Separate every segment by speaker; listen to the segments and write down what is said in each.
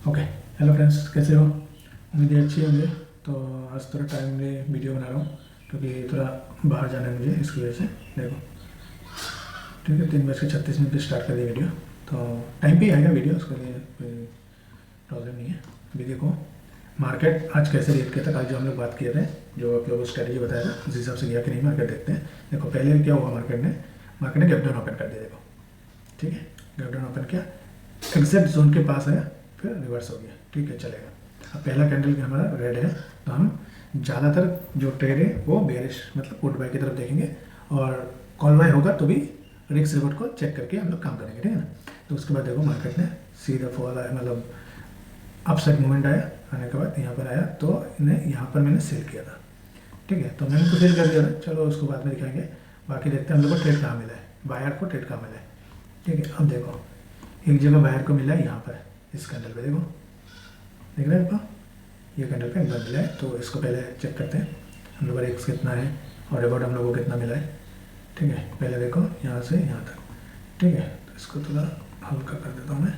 Speaker 1: Okay. Hello friends, कैसे हो? उम्मीद है अच्छी होंगे। तो आज थोड़ा टाइम में वीडियो बना रहा हूँ क्योंकि थोड़ा बाहर जाना है मुझे, इसकी वजह से। देखो, ठीक है, 3:36 पे स्टार्ट कर दिया वीडियो, तो टाइम पे ही आएगा वीडियो, उसके लिए कोई प्रॉब्लम नहीं है। अभी देखो मार्केट आज कैसे रिएक्ट किया था। आज जो हम लोग बात किए थे, जो आप लोगों को स्ट्रेटेजी बताया था, उस हिसाब से गया कि नहीं मार्केट, देखते हैं। देखो पहले क्या हुआ, मार्केट ने गैप डाउन ओपन कर दिया। देखो, ठीक है, गैप डाउन ओपन किया, एग्जैक्ट जोन के पास आया, फिर रिवर्स हो गया। ठीक है, चलेगा। अब पहला कैंडल हमारा रेड है, तो हम ज़्यादातर जो ट्रेड है वो बेरिश मतलब पुट बाय की तरफ देखेंगे, और कॉल बाय होगा तो भी रिस्क रिवॉर्ड को चेक करके हम लोग काम करेंगे, ठीक है ना। तो उसके बाद देखो मार्केट ने सीधा फॉल आया, मतलब अपसाइड मूवमेंट आया, आने के बाद यहाँ पर आया, तो इन्हें यहाँ पर मैंने सेल किया था। ठीक है, तो मैंने तो सेल कर दिया था, चलो उसको बाद में दिखाएंगे। बाकी देखते हैं हम लोग को ट्रेड कहाँ मिला है, बायर को ट्रेड कहाँ मिला है। ठीक है, अब देखो एक जगह बायर को मिला है यहाँ पर, इस कैंडल पे। देखो, देख रहे हैं आपको, ये कैंडल पे एक बार मिला है, तो इसको पहले चेक करते हैं हम लोग का रिस्क कितना है और रिवॉर्ड हम लोगों को कितना मिला है। ठीक है, पहले देखो यहाँ से यहाँ तक। ठीक है, तो इसको थोड़ा हल्का कर देता हूँ मैं।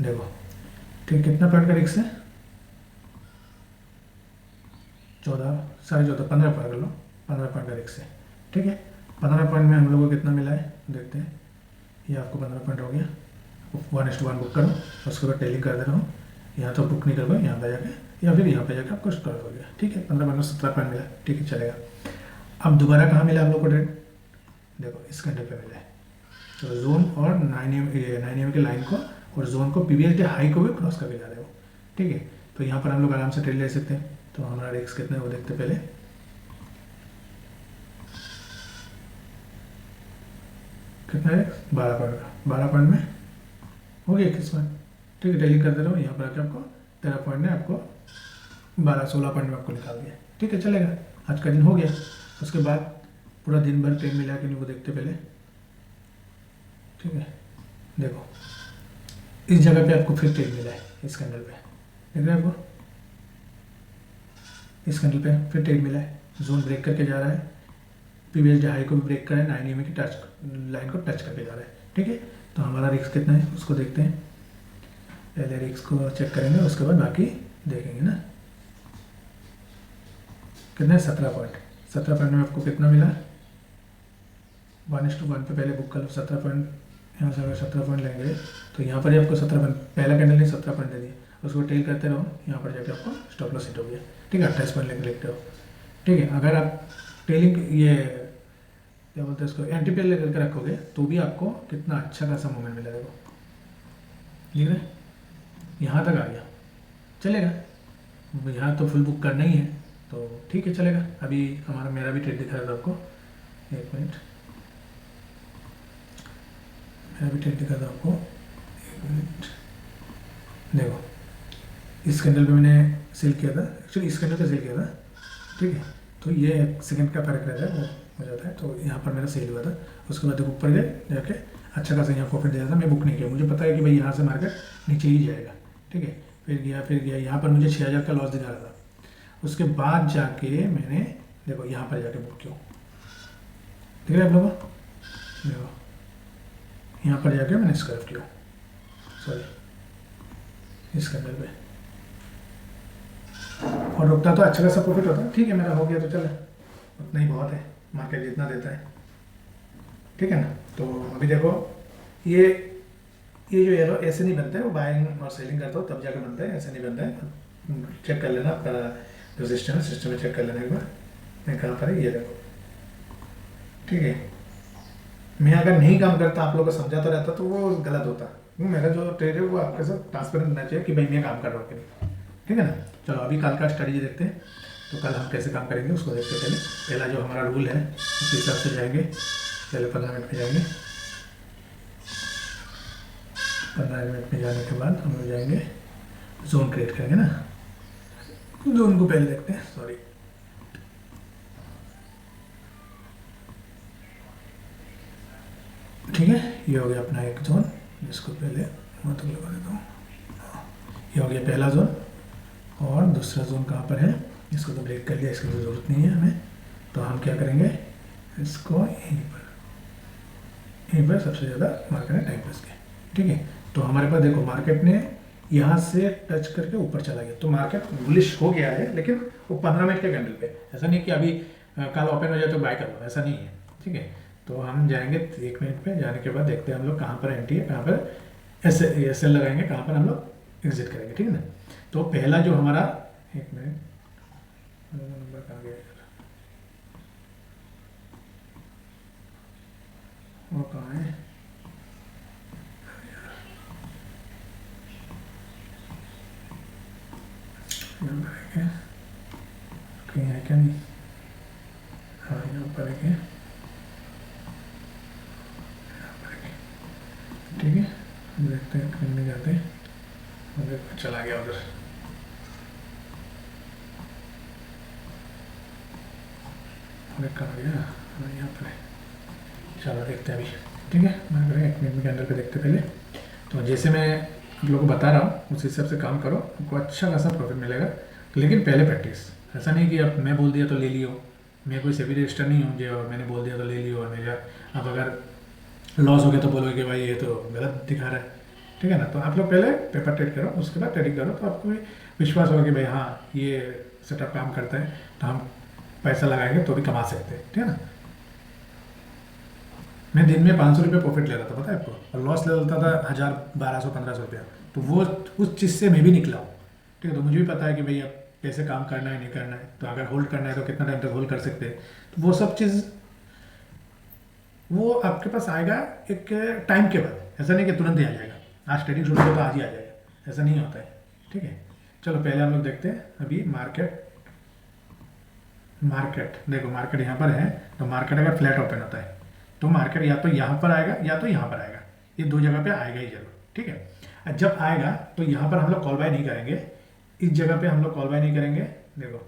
Speaker 1: देखो, ठीक, कितना पॉइंट का रिस्क है? 14, 14.5, 15 पॉइंट कर लो, 15 पॉइंट का रिस्क है। ठीक है, 15 पॉइंट में हम लोगों को कितना मिला है देखते हैं। ये आपको 15 पॉइंट हो गया, 1:1 बुक करो, उसके बाद टेलिंग कर दे रहा हूँ। यहाँ तो बुक नहीं कर पाए, यहाँ पे जाके या फिर यहाँ पे जाके आपको स्टॉप हो गया। ठीक है, 15 पॉइंट में 17 पॉइंट मिला। ठीक है, चलेगा। अब दोबारा कहाँ मिला हम लोग को ट्रेड? देखो, इस कैंडल पे मिला है, तो जोन और 9 AM के लाइन को और जोन को, प्रीवियस डे हाई को भी क्रॉस करके जा रहे हो। ठीक है, तो यहाँ पर हम लोग आराम से ट्रेड ले सकते हैं। तो हमारा रिस्क कितना है वो देखते पहले। कितना है? 12 पॉइंट का। 12 पॉइंट में हो गया 21 पॉइंट। ठीक है, डेली करते रहो, यहाँ पर आके आपको 13 पॉइंट ने आपको 12-16 पॉइंट में आपको निकाल दिया। ठीक है, चलेगा, आज का दिन हो गया। उसके बाद पूरा दिन भर ट्रेड मिला कि नहीं वो देखते पहले। ठीक है, देखो इस जगह पे आपको फिर ट्रेड मिला है, इस कैंडल पे, देख रहे हैं आपको, इस कैंडल पे फिर ट्रेड मिला है, जोन ब्रेक करके जा रहा है, प्रीवियस डे हाई को भी ब्रेक कर रहा है, 9 AM की टच लाइन को टच करके जा रहा है। ठीक है, तो हमारा रिस्क कितना है उसको देखते हैं। पहले रिस्क को चेक करेंगे, उसके बाद बाकी देखेंगे ना। कितना है? 17 पॉइंट। 17 पॉइंट में आपको कितना मिला? 1:1 पे पहले बुक कर लो। 17 पॉइंट, यहाँ से अगर 17 पॉइंट लेंगे तो यहाँ पर ही आपको 17 पॉइंट, पहला कैंडल ने 17 पॉइंट दे दिया, उसको टेल करते रहो, यहाँ पर जाके आपको स्टॉप लॉस हिट हो गया। ठीक है, 28 पॉइंट लेके लिखते हो। ठीक है, अगर आप टेलिंग ये क्या बोलते हैं इसको, एंटी पेल लेकर के रखोगे तो भी आपको कितना अच्छा खासा मूवमेंट मिलेगा। देखो, ठीक है, यहाँ तक आ गया, चलेगा। यहाँ तो फुल बुक करना ही है, तो ठीक है, चलेगा। अभी मेरा भी ट्रेड दिखा रहा था आपको, 1 मिनट, मेरा भी ट्रेड दिखा था आपको, 1 मिनट। देखो, इस कैंडल पे मैंने सेल किया था, एक्चुअली इस कैंडल पे सेल किया था। ठीक है, तो ये 1 सेकंड का फर्क रहता है, वो हो जाता है, तो यहाँ पर मेरा सेल हुआ था। उसके बाद ऊपर गए जाके अच्छा खासा यहाँ प्रॉफिट दिया था, मैं बुक नहीं किया, मुझे पता है कि भाई यहाँ से मार्केट नीचे ही जाएगा। ठीक है, फिर गया यहाँ पर मुझे 6,000 का लॉस दिखा रहा था। उसके बाद जाके मैंने देखो यहाँ पर जाके बुक किया, ठीक है आप लोगों, देखो यहाँ पर जाके मैंने स्क्रैप किया, सॉरी इस कैंडल पे, और रुकता तो अच्छा खासा प्रॉफिट होता है। ठीक है, मेरा हो गया तो चले, उतना ही बहुत है, मार्केट जितना देता है। ठीक है ना। तो अभी देखो ये जो एरो ऐसे नहीं बनता है, वो बाइंग और सेलिंग करता हो तब जाकर बनता है, ऐसे नहीं बनता है। चेक कर लेना आपका जो सिस्टम में चेक कर लेना एक बार, मैं कहाँ पर है ये देखो। ठीक है, मैं अगर नहीं काम करता, आप लोगों को समझाता रहता तो वो गलत होता। मेरा जो ट्रेड है वो आपके साथ ट्रांसपेरेंट होना चाहिए कि भाई मैं काम कर रहा हूँ कि नहीं। ठीक है ना। चलो अभी कल का स्ट्रेटजी देखते हैं, तो कल हम कैसे काम करेंगे उसको देखते हैं। पहला जो हमारा रूल है उस हिसाब से जाएंगे, पहले 15 मिनट में जाएंगे। 15 मिनट में जाने के बाद हम लोग जाएंगे जोन क्रिएट करेंगे ना, जोन को पहले देखते हैं, सॉरी। ठीक है, ये हो गया अपना एक जोन, जिसको पहले मैं तो लगा देता हूँ। ये हो गया पहला जोन, और दूसरा जोन कहाँ पर है, इसको तो ब्रेक कर लिया, इसकी ज़रूरत नहीं है हमें। तो हम क्या करेंगे, इसको यहीं पर यहीं पर सबसे ज़्यादा मार्केट ने टाइम पास किया। ठीक है, तो हमारे पास देखो मार्केट ने यहाँ से टच करके ऊपर चला गया, तो मार्केट बुलिश हो गया है, लेकिन वो 15 मिनट के कैंडल पे। ऐसा नहीं कि अभी कल ओपन हो जाए तो बाय कर लो, ऐसा नहीं है। ठीक है, तो हम जाएंगे 1 मिनट पे, जाने के बाद देखते हैं हम लोग कहाँ पर एंट्री है, कहाँ पर एस एल लगाएंगे, कहाँ पर हम लोग एग्जिट करेंगे। ठीक है ना, तो पहला जो हमारा 1 मिनट नंबर कहाँ गया, वो कहाँ है, नंबर है क्या, कहीं है क्या, नहीं, हाँ यहाँ पर है क्या, ठीक है, देखते हैं कहीं नहीं जाते, उधर चला गया उधर, उधर कहाँ गया, हाँ यहाँ पर है, चलो देखते हैं अभी। ठीक है, मैं करें 1 मिनट में कैंडल पे देखते पहले। तो जैसे मैं आप लोगों को बता रहा हूँ उस हिसाब से काम करो, आपको अच्छा खासा प्रॉफिट मिलेगा, लेकिन पहले प्रैक्टिस। ऐसा नहीं कि अब मैं बोल दिया तो ले लियो, मैं कोई सेबी रजिस्टर नहीं हूँ जो मैंने बोल दिया तो ले लियो, और मेरा अब अगर लॉस हो गया तो बोलोगे कि भाई ये तो गलत दिखा रहा है। ठीक है ना, तो आप लोग पहले पेपर ट्रेड करो, उसके बाद ट्रेडिंग करो, तो आपको भी विश्वास होगा कि भाई हाँ ये सेटअप काम करता है, तो हम पैसा लगाएंगे तो भी कमा सकते हैं। ठीक है ना, मैं दिन में 500 रुपये प्रॉफिट ले रहा था, पता है आपको, और लॉस ले लेता था 1000, 1200, 1500 रुपया, तो वो उस चीज़ से मैं भी निकला हूँ। ठीक है, तो मुझे भी पता है कि भाई अब कैसे काम करना है नहीं करना है, तो अगर होल्ड करना है तो कितना टाइम तक होल्ड कर सकते हैं, तो वो सब चीज़ वो आपके पास आएगा एक टाइम के बाद, ऐसा नहीं कि तुरंत ही आ जाएगा, आज ट्रेडिंग शुरू हो तो आज ही आ जाएगा, ऐसा नहीं होता है। ठीक है, चलो पहले हम लोग देखते हैं अभी मार्केट देखो मार्केट यहाँ पर है, तो मार्केट अगर फ्लैट ओपन होता है तो मार्केट या तो यहाँ पर आएगा या तो यहाँ पर आएगा, ये दो जगह पे आएगा ही जरूर। ठीक है, जब आएगा तो यहाँ पर हम लोग कॉल बाय नहीं करेंगे, इस जगह पे हम लोग कॉल बाय नहीं करेंगे, देखो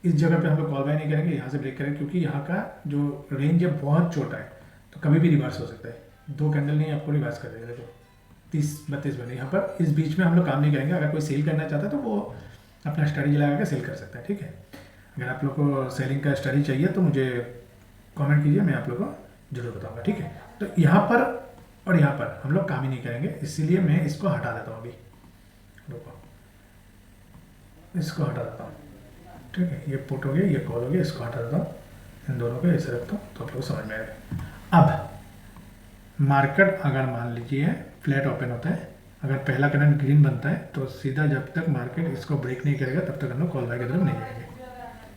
Speaker 1: इस जगह पे हम लोग कॉल बाय नहीं करेंगे, यहाँ से ब्रेक करेंगे, क्योंकि यहाँ का जो रेंज है बहुत छोटा है, तो कभी भी रिवर्स हो सकता है, 2 कैंडल नहीं आपको रिवर्स कर देगा। देखो 30-32 बने यहाँ पर, इस बीच में हम लोग काम नहीं करेंगे। अगर कोई सेल करना चाहता है तो वो अपना स्ट्रेटजी लगा के सेल कर सकता है। ठीक है, अगर आप लोग को सेलिंग का स्ट्रेटजी चाहिए तो मुझे कमेंट कीजिए, मैं आप लोग को जरूर बताऊंगा। ठीक है, तो यहाँ पर और यहाँ पर हम लोग काम ही नहीं करेंगे, इसीलिए मैं इसको हटा देता हूँ अभी, रुको इसको हटा देता हूँ। ठीक है, ये पुट हो गया, ये कॉल हो गया, इसको हटा देता हूँ, इन दोनों को ऐसे रखता हूँ, तो आप लोग समझ में आएगा। अब मार्केट अगर मान लीजिए फ्लैट ओपन होता है, अगर पहला कैंडल ग्रीन बनता है तो सीधा जब तक मार्केट इसको ब्रेक नहीं करेगा तब तक हम लोग कॉल बाय की तरफ नहीं जाएंगे।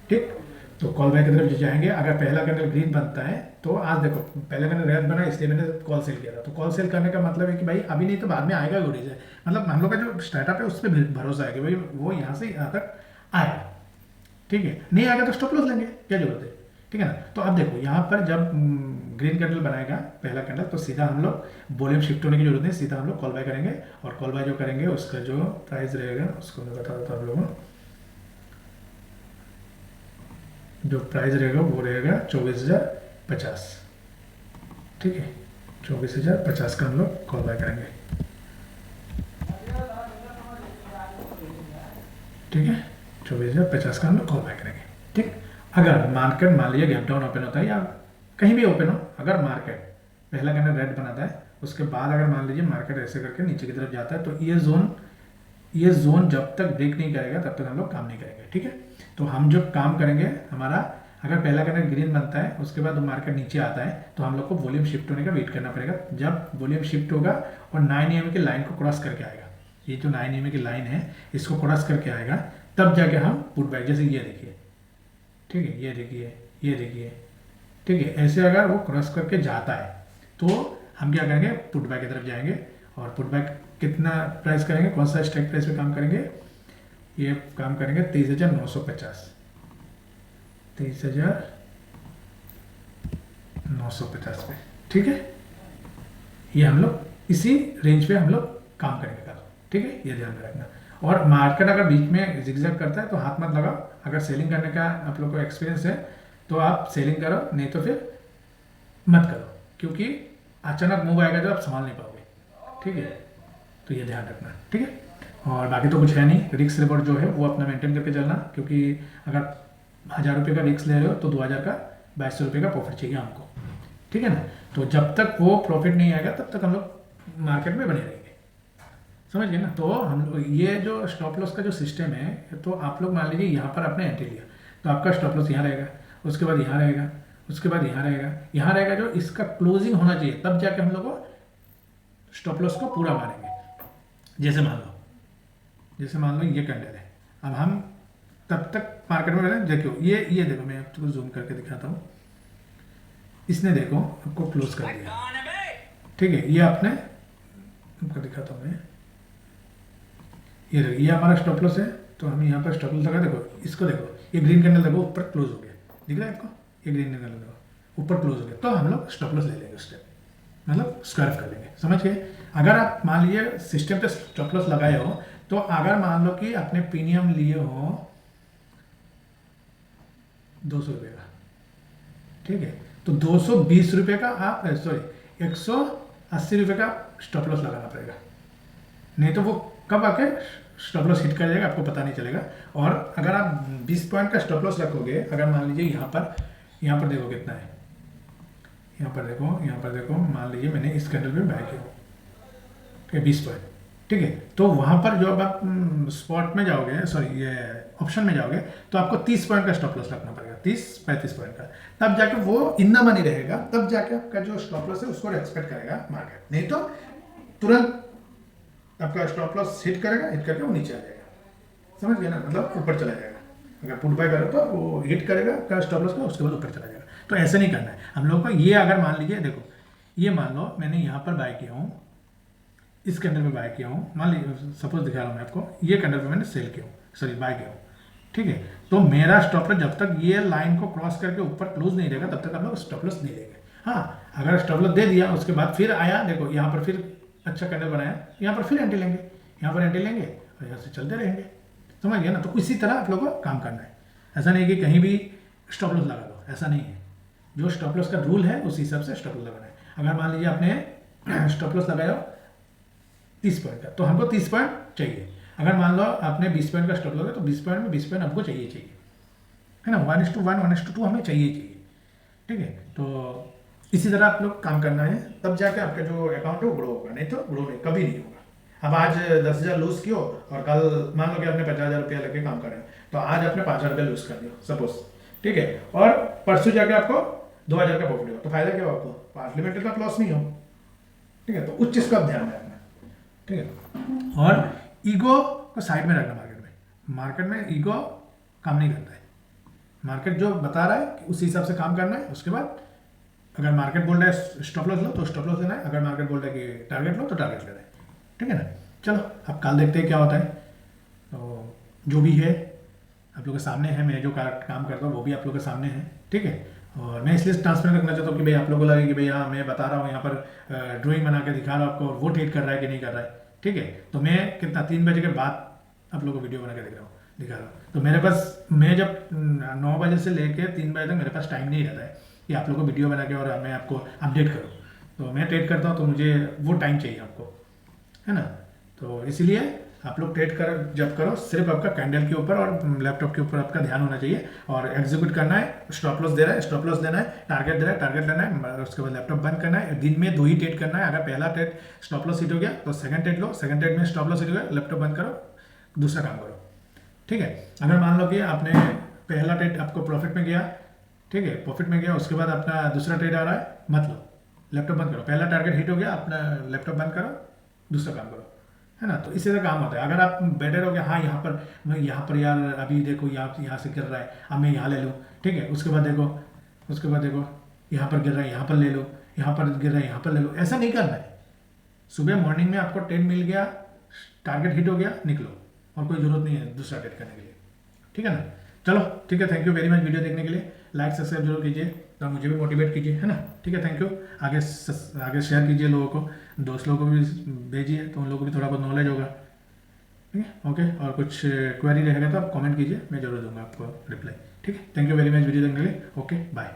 Speaker 1: ठीक, तो कॉल बाय की तरफ जो जाएंगे, अगर पहला कैंडल ग्रीन बनता है तो आज देखो पहला कैंडल रेड बना, इसलिए मैंने कॉल सेल किया था। तो कॉल सेल करने का मतलब है कि भाई अभी नहीं तो बाद में आएगा वो रीजन, मतलब हम लोग का जो स्टार्टअप है उस पर भरोसा है कि भाई वो यहाँ से यहाँ तक आएगा। ठीक है, नहीं आएगा तो स्टॉप लॉस लेंगे, क्या जरूरत है। ठीक है ना, तो अब देखो यहाँ पर जब ग्रीन कैंडल बनाएगा पहला कैंडल, तो सीधा हम लोग वॉल्यूम शिफ्ट होने की जरूरत नहीं, सीधा हम लोग कॉल बाय करेंगे, और कॉल बाय जो करेंगे उसका जो प्राइस रहेगा उसको मैं बता देता हूँ आप लोगों को। जो प्राइस रहेगा वो रहेगा 24,050। ठीक है, 24,050 का हम लोग कॉल बाय करेंगे। ठीक है, 24,050 का हम लोग कॉल बाय करेंगे। ठीक, अगर मार्केट मान लीजिए गैप डाउन ओपन होता है या कहीं भी ओपन हो, अगर मार्केट पहला कैंडल रेड बनाता है, उसके बाद अगर मान लीजिए मार्केट ऐसे करके नीचे की तरफ जाता है, तो ये जोन जब तक ब्रेक नहीं करेगा तब तक हम लोग काम नहीं करेंगे। ठीक है, तो हम जो काम करेंगे हमारा, अगर पहला कैंडल ग्रीन बनता है उसके बाद मार्केट नीचे आता है तो हम लोग को वॉल्यूम शिफ्ट होने का वेट करना पड़ेगा। जब वॉल्यूम शिफ्ट होगा और 9 EMA की लाइन को क्रॉस करके आएगा, ये जो 9 EMA की लाइन है इसको क्रॉस करके आएगा, तब जाके हम पुट बाय, जैसे ये देखिए, ठीक है ये देखिए, ये देखिए, ठीक है, ऐसे अगर वो क्रॉस करके जाता है तो हम क्या करेंगे, पुट बाय की तरफ जाएंगे। और पुट बाय कितना प्राइस करेंगे, कौन सा स्ट्राइक प्राइस पे काम करेंगे, ये काम करेंगे 23,950, 23,950 पे। ठीक है, ये हम लोग इसी रेंज पे हम लोग काम करेंगे कल। ठीक है, ये ध्यान में रखना। और मार्केट अगर बीच में जिगजैग करता है तो हाथ मत लगाओ, अगर सेलिंग करने का आप लोग को एक्सपीरियंस है तो आप सेलिंग करो, नहीं तो फिर मत करो, क्योंकि अचानक मूव आएगा जो आप संभाल नहीं पाओगे। ठीक है, तो ये ध्यान रखना। ठीक है, और बाकी तो कुछ है नहीं, रिस्क रिवॉर्ड जो है वो अपना मेंटेन करके चलना, क्योंकि अगर 1000 रुपये का रिस्क ले रहे हो तो 2000 का 2200 रुपये का प्रॉफिट चाहिए हमको। ठीक है ना, तो जब तक वो प्रॉफिट नहीं आएगा तब तक हम लोग मार्केट में बने रहेंगे, समझ गए ना। तो हम ये जो स्टॉप लॉस का जो सिस्टम है, तो आप लोग मान लीजिए यहाँ पर आपने एंट्री लिया तो आपका स्टॉप लॉस यहाँ रहेगा, उसके बाद यहाँ रहेगा, उसके बाद यहाँ रहेगा, यहाँ रहेगा, जो इसका क्लोजिंग होना चाहिए तब जाके हम लोग को स्टॉप लॉस को पूरा मारेंगे। जैसे मान लो ये कैंडल है, अब हम तब तक मार्केट में बने। देखो ये देखो, मैं आपको जूम करके दिखाता हूँ। इसने देखो आपको क्लोज कर दिया, ठीक है। ये आपने आपको दिखाता हूँ मैं, ये हमारा स्टॉप लॉस है। तो हम यहाँ पर स्टॉप लॉस लगा, देखो इसको देखो, ये ग्रीन कैंडल देखो ऊपर क्लोज हो गया, दिख रहा है आपको, ये ग्रीन कैंडल देखो ऊपर क्लोज हो गया, तो हम लोग स्टॉप लॉस ले लेंगे उस टाइम, मतलब स्क्वायर कर लेंगे, समझ गए। अगर आप मान लीजिए सिस्टम पे स्टॉप लॉस लगाए हो, तो अगर मान लो कि आपने प्रीमियम लिए हो 200 रुपये का, ठीक है, तो 220 रुपये का आप 180 रुपये का स्टॉप लॉस लगाना पड़ेगा, नहीं तो वो कब आके स्टॉप लॉस हिट कर जाएगा आपको पता नहीं चलेगा। और अगर आप 20 पॉइंट का स्टॉप लॉस रखोगे, अगर मान लीजिए यहाँ पर देखो कितना है, यहाँ पर देखो मान लीजिए मैंने इस कैंडल पे बाय किया, ठीक है, 20 पॉइंट, ठीक है। तो वहाँ पर जो अब आप स्पॉट में जाओगे, सॉरी ये ऑप्शन में जाओगे, तो आपको 30 पॉइंट का स्टॉप लॉस रखना पड़ेगा, 30-35 पॉइंट का, तब जाके वो इन द मनी रहेगा, तब जाके आपका जो स्टॉप लॉस है उसको रेस्पेक्ट करेगा मार्केट, नहीं तो तुरंत आपका स्टॉप लॉस हिट करके वो नीचे आ जाएगा, समझ गए ना, मतलब ऊपर चला जाएगा। अगर पुट बाय करो तो वो हिट करेगा आपका स्टॉप लॉस को, उसके बाद ऊपर चला जाएगा। तो ऐसे नहीं करना है हम लोग को। ये अगर मान लीजिए देखो, ये मान लो मैंने यहाँ पर बाय किया हूँ, इस कैंडल पे बाय किया हूँ, मान लीजिए सपोज दिखा रहा हूँ मैं आपको, ये कैंडल पे मैंने सेल किया हूँ, सॉरी बाय किया हूँ, ठीक है। तो मेरा स्टॉप लॉस जब तक ये लाइन को क्रॉस करके ऊपर क्लोज नहीं रहेगा तब तक हम लोग स्टॉप लॉस नहीं लेंगे। हाँ, अगर स्टॉप लॉस दे दिया उसके बाद फिर आया, देखो यहाँ पर फिर अच्छा कैंडल बनाया, यहाँ पर फिर एंट्री लेंगे, यहाँ पर एंट्री लेंगे और यहाँ से चलते रहेंगे, समझ गया ना। तो इसी तरह आप लोगों को काम करना है, ऐसा नहीं कि कहीं भी स्टॉप लॉस लगा दो, ऐसा नहीं है। जो स्टॉप लॉस का रूल है उस हिसाब से स्टॉप लॉस लगाना है। अगर मान लीजिए आपने स्टॉप लॉस लगाया 30 पॉइंट का, तो हमको 30 पॉइंट चाहिए। अगर मान लो आपने 20 पॉइंट का स्टॉप लगा, तो 20 पॉइंट में 20 पॉइंट हमको चाहिए है ना, 1:1 1:2 हमें चाहिए, ठीक है। तो इसी तरह आप लोग काम करना है, तब जाके आपका जो अकाउंट है वो ग्रो होगा, नहीं तो ग्रो नहीं, कभी नहीं होगा। अब आज 10,000 लूज किया और कल मान लो कि आपने 50,000 रुपया लेके काम करें, तो आज आपने 5,000 रुपया लूज कर दिया सपोज, ठीक है, और परसों जाके आपको 2,000 का प्रॉफिट हो, तो फायदा क्या हो आपको, अनलिमिटेड का लॉस नहीं हो, ठीक है। तो उस चीज़ का ध्यान रखना, ठीक है। और ईगो को साइड में रखना, मार्केट में ईगो काम नहीं करता है। मार्केट जो बता रहा है उसी हिसाब से काम करना है। उसके बाद अगर मार्केट बोल रहा है स्टॉप लॉस लो तो स्टॉप लॉस लेना है, अगर मार्केट बोल रहा है कि टारगेट लो तो टारगेट लेना है, ठीक है ना। चलो अब कल देखते हैं क्या होता है। तो जो भी है आप लोग के सामने है, मैं जो काम करता हूँ वो भी आप लोग के सामने है, ठीक है। और मैं इसलिए ट्रांसपेरेंट रखना चाहता हूँ कि भाई आप लोगों को लगे कि भाई हाँ मैं बता रहा हूँ यहाँ पर ड्राइंग बना के दिखा रहा हूँ आपको, और वो ट्रेड कर रहा है कि नहीं कर रहा है, ठीक है। तो मैं कितना 3 बजे के बाद आप लोगों को वीडियो बना के दिखा रहा हूँ। तो मेरे पास, मैं जब 9 बजे से लेकर 3 बजे तक मेरे पास टाइम नहीं रहता है कि आप लोगों को वीडियो बना के और मैं आपको अपडेट करूँ। तो मैं ट्रेड करता हूँ तो मुझे वो टाइम चाहिए आपको, है ना। तो इसलिए आप लोग ट्रेड जब करो सिर्फ आपका कैंडल के ऊपर और लैपटॉप के ऊपर आपका ध्यान होना चाहिए, और एग्जीक्यूट करना है। स्टॉप लॉस दे रहा है, स्टॉप लॉस देना है, टारगेट दे रहा है, टारगेट लेना है, उसके बाद लैपटॉप बंद करना है। दिन में 2 ही ट्रेड करना है। अगर पहला ट्रेड स्टॉप लॉस हिट हो गया तो सेकंड ट्रेड लो, सेकंड ट्रेड में स्टॉप लॉस हिट हो गया लैपटॉप बंद करो, दूसरा काम करो, ठीक है। अगर मान लो कि आपने पहला ट्रेड आपको प्रॉफिट में गया, ठीक है, प्रॉफिट में गया, उसके बाद अपना दूसरा ट्रेड आ रहा है, मत लो, लैपटॉप बंद करो। पहला टारगेट हिट हो गया, अपना लैपटॉप बंद करो, दूसरा काम करो, है ना। तो इसी तरह काम होता है। अगर आप बेटर हो गया, हाँ यहाँ पर यार अभी देखो यहाँ से गिर रहा है, अब मैं यहाँ ले लूँ, ठीक है। उसके बाद देखो यहाँ पर गिर रहा है, यहाँ पर ले लो, यहाँ पर गिर रहा है, यहाँ पर ले लो। ऐसा नहीं करना है। सुबह मॉर्निंग में आपको ट्रेड मिल गया, टारगेट हिट हो गया, निकलो, और कोई जरूरत नहीं है दूसरा ट्रेड करने के लिए, ठीक है ना। चलो ठीक है, thank you very much video देखने के लिए। लाइक सब्सक्राइब जरूर कीजिए, तो मुझे भी मोटिवेट कीजिए, है ना। ठीक है, थैंक यू। आगे शेयर कीजिए लोगों को, दोस्त लोगों को भी भेजिए, तो उन लोगों को भी थोड़ा बहुत नॉलेज होगा, ठीक है। ओके, और कुछ क्वेरी रहेगा तो आप कमेंट कीजिए, मैं जरूर दूंगा आपको रिप्लाई, ठीक है। Thank you very much video देखने के लिए। Okay, bye.